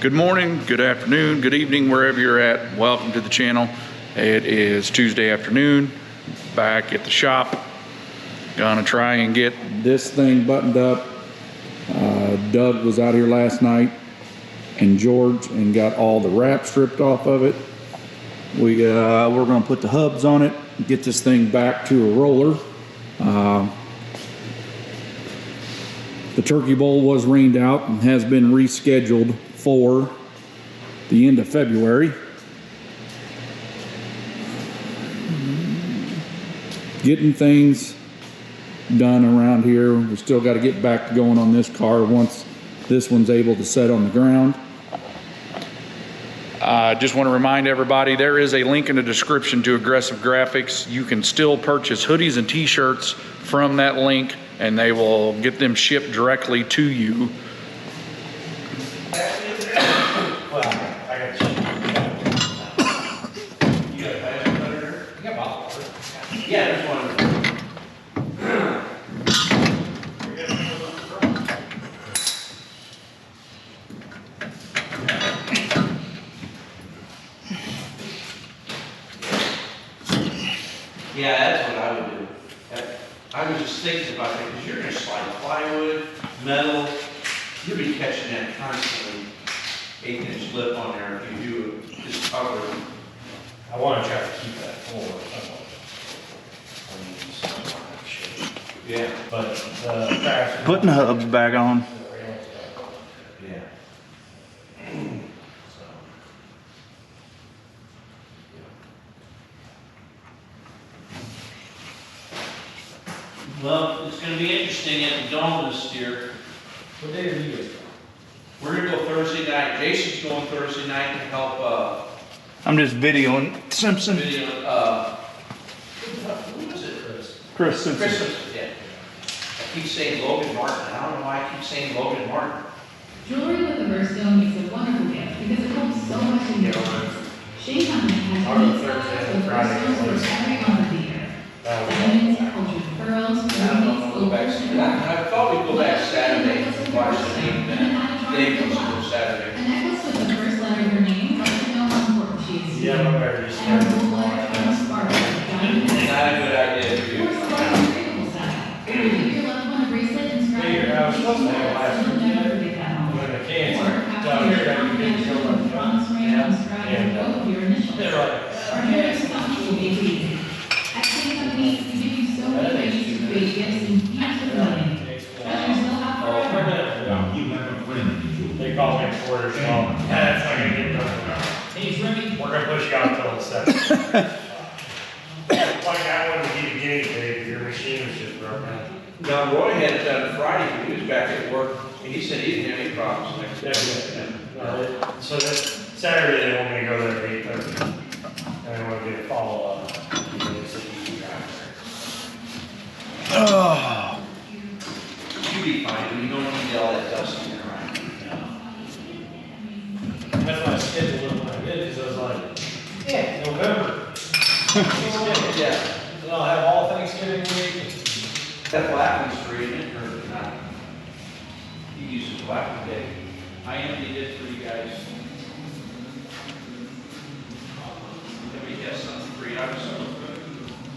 Good morning, good afternoon, good evening, wherever you're at. Welcome to the channel. It is Tuesday afternoon, back at the shop. Gonna try and get this thing buttoned up. Doug was out here last night and George and got all the wrap stripped off of it. We're gonna put the hubs on it, get this thing back to a roller. The turkey bowl was rained out and has been rescheduled for the end of February. Getting things done around here. We still got to get back to going on this car once this one's able to set on the ground. I just want to remind everybody there is a link in the description to Aggressive Graphics. You can still purchase hoodies and t-shirts from that link and they will get them shipped directly to you. Yeah, there's one. Yeah, that's what I would do. I was just thinking about that because you're going to slide plywood, metal, you'll be catching that constantly. 1/8-inch lip on there if you do it, just cover it. I want to try to keep that full. Yeah. But the faster. Putting the hubs back on. Yeah. Well, it's going to be interesting at the Dome this year. What day are you guys? We're going to go Thursday night. Jason's going Thursday night to help I'm just videoing Simpson. video. Who was it? Chris Simpson. Chris Simpson, yeah. I keep saying Logan Martin. I don't know why I keep saying Logan Martin. Jewelry with a birthstone makes a wonderful gift because it holds so much in your life. Shea Company has unique styles with birthstones for every month of the year. Diamonds, cultured pearls, rubies, opals, I thought we'd go back Saturday and watch the game. Dave was to go Saturday. a necklace with the first letter of her name lets you know how important she is to you. Yeah, my better just And her gold letter becomes sparkle like diamonds. Not a good idea for you. Or sparkle unbreakable style. Give your loved one a bracelet and scratch Figure her I was supposed to have last so you'll never forget that moment. when the Or kids have down your here, I crown can match go with a bronze ring and scratch and, both of your initials. they're like, Our hair stops will make it easy. At Shea Company, we give you so many ways to create gifts and keep with money. Treasures still have forever. they call me quarters. Well, that's not gonna get done. Hey, Remy, we're gonna push you out till the 7th. Like that one would be the guinea pig. Your machine was just broken. Now, Roy had it done Friday, but he was back at work, and he said he didn't have any problems next day. So that Saturday they want me to go there at 8:30. And I want to get a follow-up. Oh. You'll be fine, you don't need all that dust in there, right? That's my schedule looked when I did, because I was like, yeah, November. Yeah. And I'll have all Thanksgiving week. That black one's free, isn't it, or not? He uses black one day. I emptied it for you guys. Let me get something free, I was so good.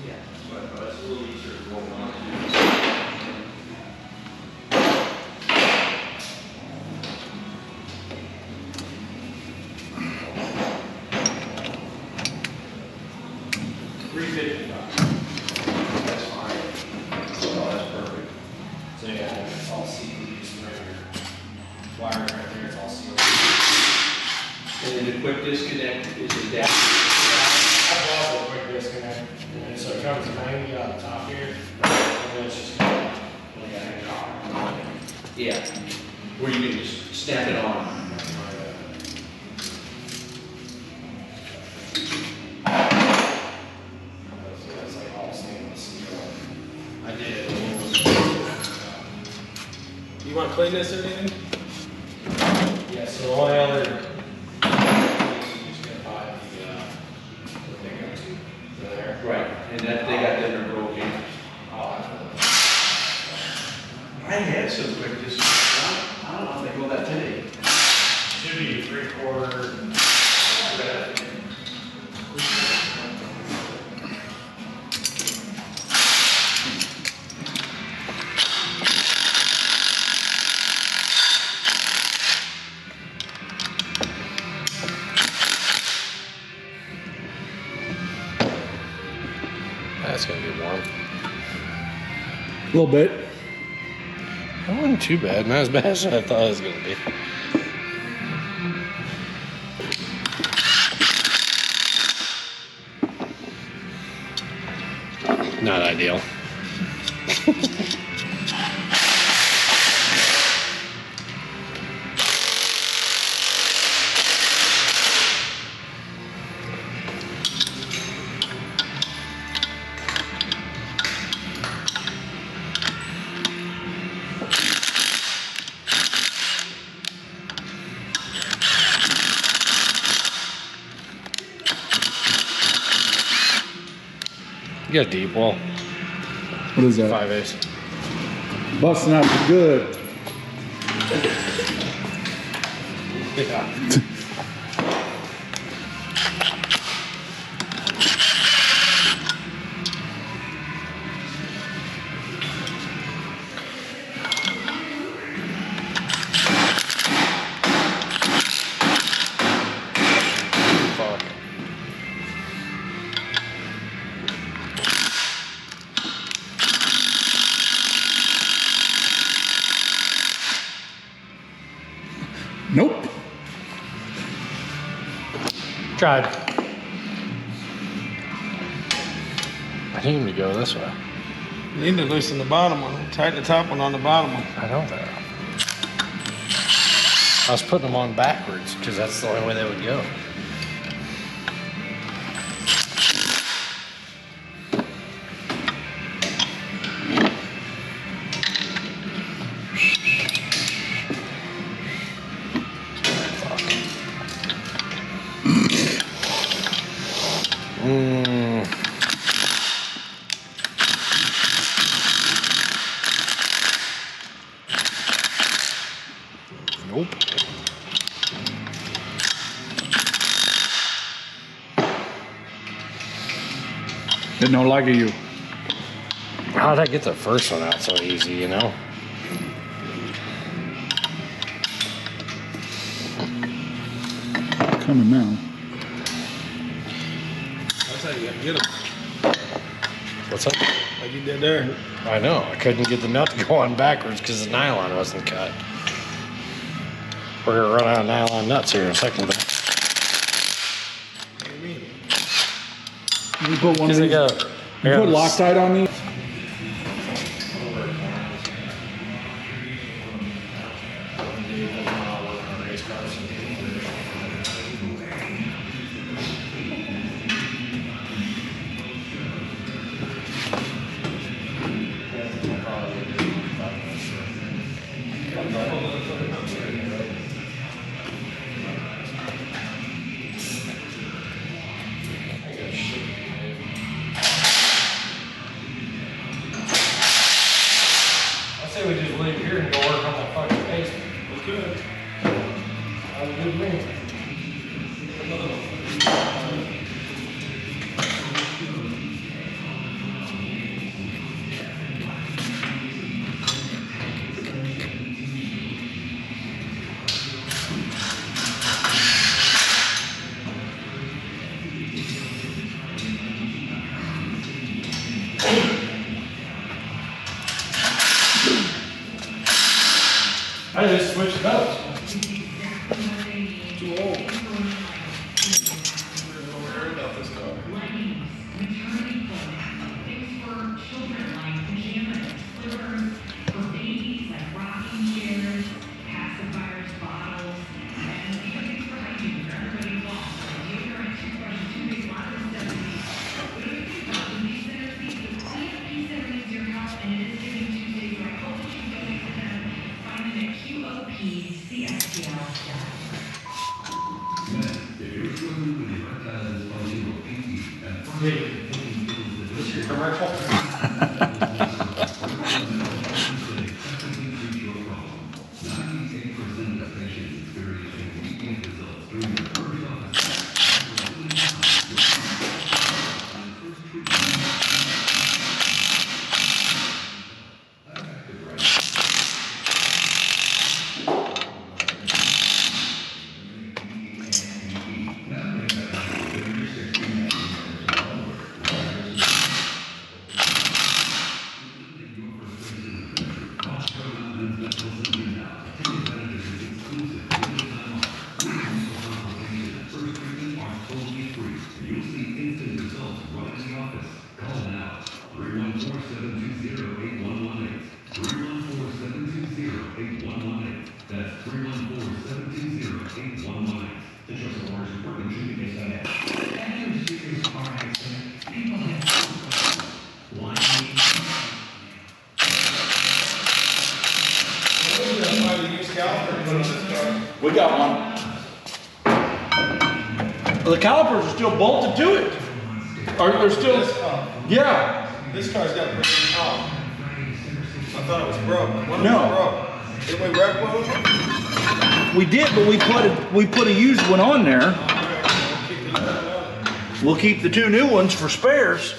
Yeah, that's what I thought, it's a little easier to roll on to. That's fine. Oh, that's perfect. So yeah, it's all sealed, just right here. Wire right there, it's all sealed. And then the quick disconnect is adapted. I bought the quick disconnect, and so it comes 90 on the top here, and then it's just like a hang on. Yeah. Where you can just snap it on. It's like all stainless steel. I did. You want to clean this or anything? Yeah, so the only other you just gonna buy the thing up to there. Right, and that, they got that in their broken. I had some quick disconnect. I don't know if they go that today. Should be 3 3/4. That's gonna be warm. A little bit. That wasn't too bad. Not as bad as I thought it was gonna be. Not ideal. You got a deep wall. What is that? 5/8. Busting out the good. Yeah. Fuck. Nope. Tried. I need him to go this way. You need to loosen the bottom one. Tighten the top one on the bottom one. I know that. I was putting them on backwards because that's the only way they would go. Nope. Didn't know like you. How'd I get the first one out so easy, you know? Coming now. That's how you gotta get them. What's up? Like you did there. I know. I couldn't get the nut to go on backwards because the nylon wasn't cut. We're gonna run out of nylon nuts here in a second. But What do you mean? You put one of I these. got, You put Loctite on these. I say we just leave here and go work on that fucking basement. We could. That was good me. I just switched belts. Too old. We're worried about this car. Commercial. The calipers are still bolted to it. Are they're still? This car. Yeah. This car's got pretty off. I thought it was broke. When No. it was broke. Did we wreck one of them? We did, but we put a used one on there. We'll keep the 2 new ones for spares.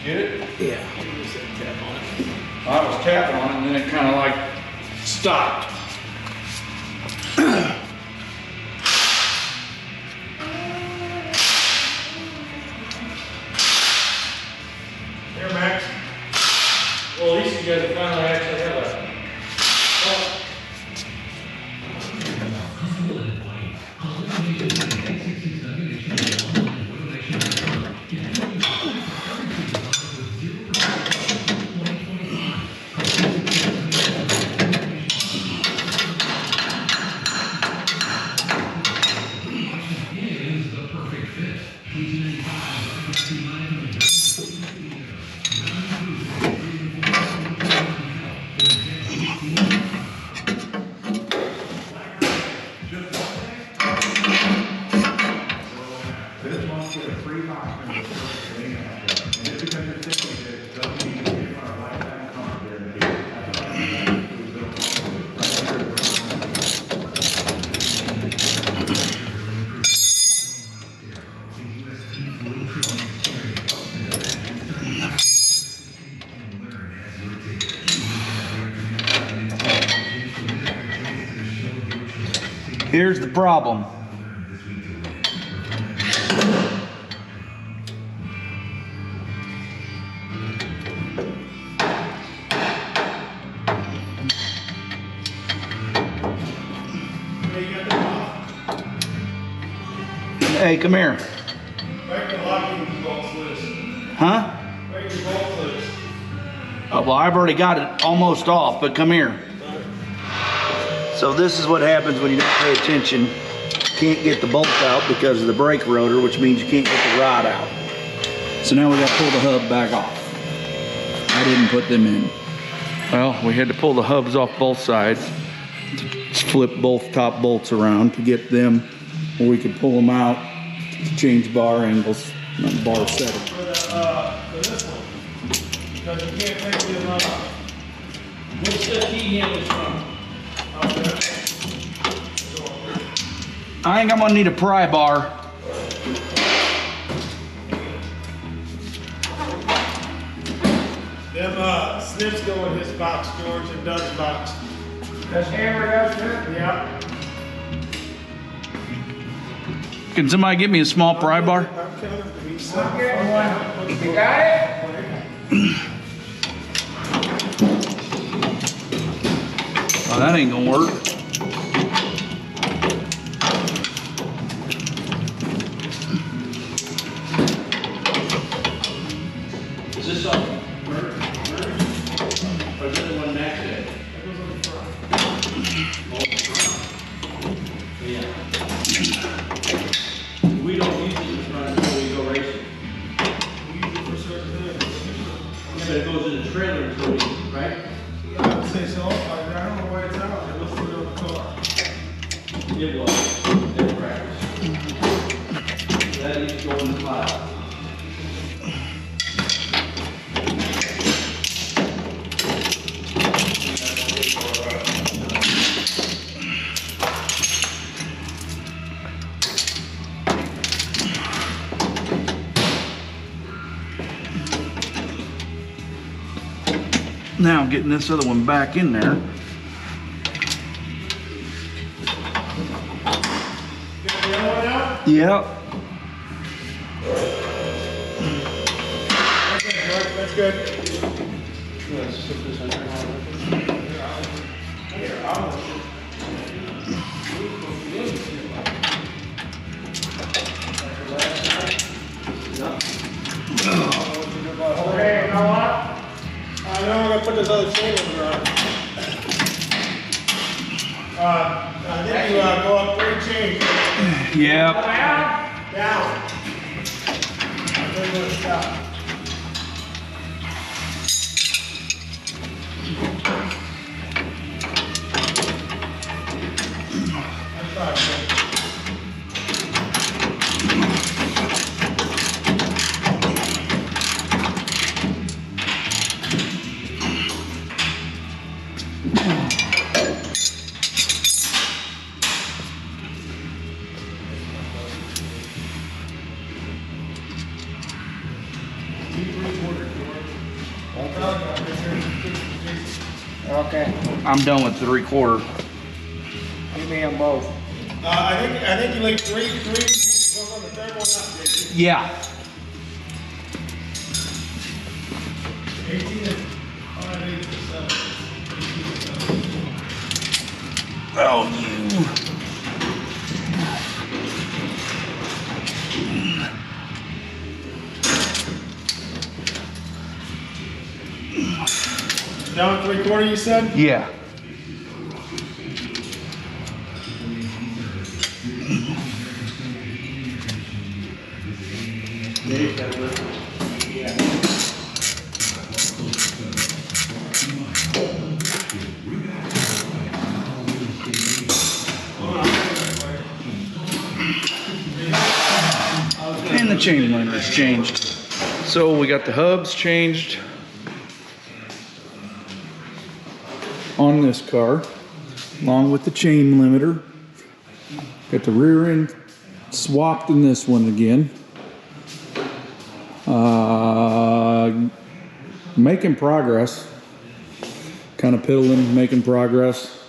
Get it? Yeah. I was tapping on it and then it kind of like stopped. Here, Max. Well, at least you guys finally actually have a. Here's the problem. Hey, come here. Break the locking bolts loose. Huh? Break the bolts loose. Well, I've already got it almost off, but come here. So this is what happens when you don't pay attention. Can't get the bolt out because of the brake rotor, which means you can't get the rod out. So now we got to pull the hub back off. I didn't put them in. Well, we had to pull the hubs off both sides. Flip both top bolts around to get them where we could pull them out, change bar angles, bar setting. For this one. Because you can't take the amount off. What's the key handles from? I think I'm gonna need a pry bar. Them snips go in his box, George, and Doug's box. That's hammered out there? Yeah. Can somebody get me a small pry bar? I'm coming. You got it? Oh, that ain't gonna work. Is this on Merc? Or is it the one next to it? Yeah. We don't use it in front until we go racing. Yeah, but it goes in the trailer until we, right? I would say so. I don't know where it's out. It was put on the car. It was. In practice. That needs to go in the file. Now getting this other one back in there. Get the other one out? Yep. That's good. Okay, you know what? I know I'm gonna put this other chain over on. I think you go up 3 chains. Yep. Down. I'm gonna stop. That's fine. Okay, I'm done with 3/4. give me them both. I think you like three, go on the third one up, Jason. Yeah. 18 and 5, 8 to 7. Oh, you. Down 3/4, you said? Yeah. And the chain liner's changed. So we got the hubs changed on this car, along with the chain limiter. Got the rear end swapped in this one again. Making progress. Kind of piddling, making progress.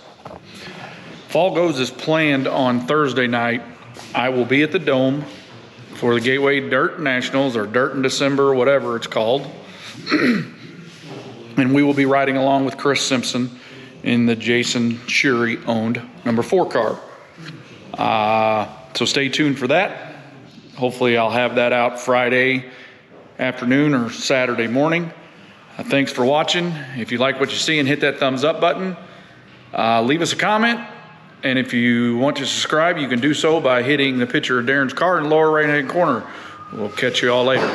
If all goes as planned on Thursday night, I will be at the Dome for the Gateway Dirt Nationals, or Dirt in December, whatever it's called. And we will be riding along with Chris Simpson in the Jason Shuri owned number 4 car. So stay tuned for that. Hopefully I'll have that out Friday afternoon or Saturday morning. Thanks for watching. If you like what you see, and hit that thumbs up button. Leave us a comment. And if you want to subscribe, you can do so by hitting the picture of Daryn's car in the lower right hand corner. We'll catch you all later.